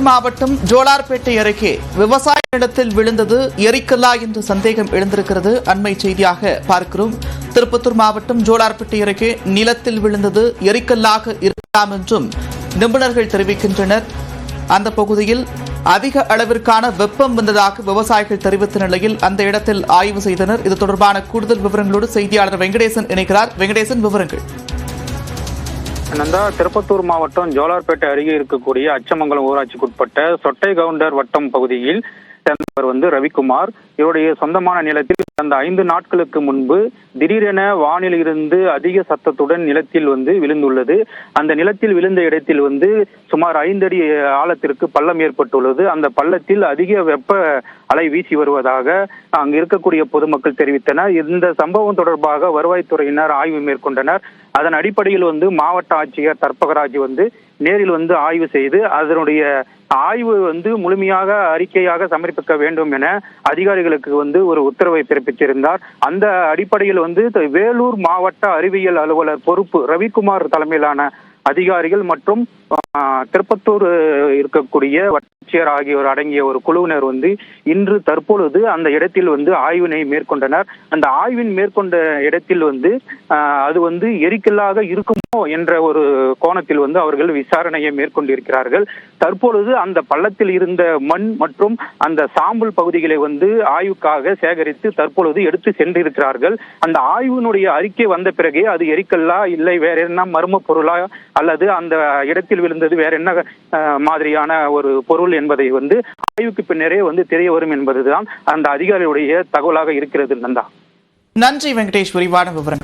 மாவட்டம் ஜோலார்பேட்டை அருகே விவசாய நிலத்தில் விழுந்தது எரிக்கல்லா என்ற சந்தேகம் எழுந்திருக்கிறது. அண்மை செய்தியாக பார்க்கிறோம். திருப்பத்தூர் மாவட்டம் ஜோலார்பேட்டை அருகே நிலத்தில் விழுந்தது எரிக்கல்லாக இருக்கலாம் என்றும் நிபுணர்கள் தெரிவிக்கின்றனர். அந்த பகுதியில் அதிக அளவிற்கான வெப்பம் வந்ததாக விவசாயிகள் தெரிவித்த நிலையில் அந்த இடத்தில் ஆய்வு செய்தனர். இது தொடர்பான கூடுதல் விவரங்களோடு செய்தியாளர் வெங்கடேசன் இணைக்கிறார். வெங்கடேசன், விவரங்கள். நந்தா, திருப்பத்தூர் மாவட்டம் ஜோலார்பேட்டை அருகே இருக்கக்கூடிய அச்சமங்கலம் ஊராட்சிக்குட்பட்ட சொட்டை கவுண்டர் வட்டம் பகுதியில் சேர்ந்தவர் ரவிக்குமார். இவருடைய சொந்தமான நிலத்தில் கடந்த 5 நாட்களுக்கு முன்பு திடீரென வானில் இருந்து அதிக சத்தத்துடன் நிலத்தில் விழுந்துள்ளது. அந்த நிலத்தில் விழுந்த இடத்தில் சுமார் 5 அடி ஆழத்திற்கு பள்ளம் ஏற்பட்டுள்ளது. அந்த பள்ளத்தில் அதிக வெப்ப அலை வீசி வருவதாக அங்கு இருக்கக்கூடிய பொதுமக்கள் தெரிவித்தனர். இந்த சம்பவம் தொடர்பாக வருவாய்த்துறையினர் ஆய்வு மேற்கொண்டனர். அதன் அடிப்படையில் மாவட்ட ஆட்சியர் தர்பகராஜ் நேரில் ஆய்வு செய்து அதனுடைய ஆய்வு முழுமையாக அறிக்கையாக சமர்ப்பிக்க வேண்டும் என அதிகாரிகளுக்கு ஒரு உத்தரவை பிறப்பித்திருந்தார். அந்த அடிப்படையில் வேலூர் மாவட்ட அறிவியல் அலுவலர் பொறுப்பு ரவிக்குமார் தலைமையிலான அதிகாரிகள் மற்றும் திருப்பத்தூர் இருக்கக்கூடிய வட்டாட்சியர் ஆகியோர் அடங்கிய ஒரு குழுவினர் இன்று தற்பொழுது அந்த இடத்தில் ஆய்வினை மேற்கொண்டனர். அந்த ஆய்வின் மேற்கொண்ட இடத்தில் அது எரிக்கல்லாக இருக்குமோ என்ற ஒரு கோணத்தில் அவர்கள் விசாரணையை மேற்கொண்டிருக்கிறார்கள். தற்பொழுது அந்த பள்ளத்தில் இருந்த மண் மற்றும் அந்த சாம்பல் பகுதிகளை ஆய்வுக்காக சேகரித்து தற்பொழுது எடுத்து சென்றிருக்கிறார்கள். அந்த ஆய்வினுடைய அறிக்கை வந்த பிறகே அது எரிக்கல்லா இல்லை வேற என்ன மர்ம பொருளா அல்லது அந்த இடத்தில் விழுந்தது வேற என்ன மாதிரியான ஒரு பொருள் என்பதை ஆய்வுக்கு பின்னரே தெரிய வரும் என்பதுதான் அந்த அதிகாரியுடைய தகவலாக இருக்கிறது. நந்தா, நன்றி வெங்கடேஷ், விரிவான விவரங்கள்.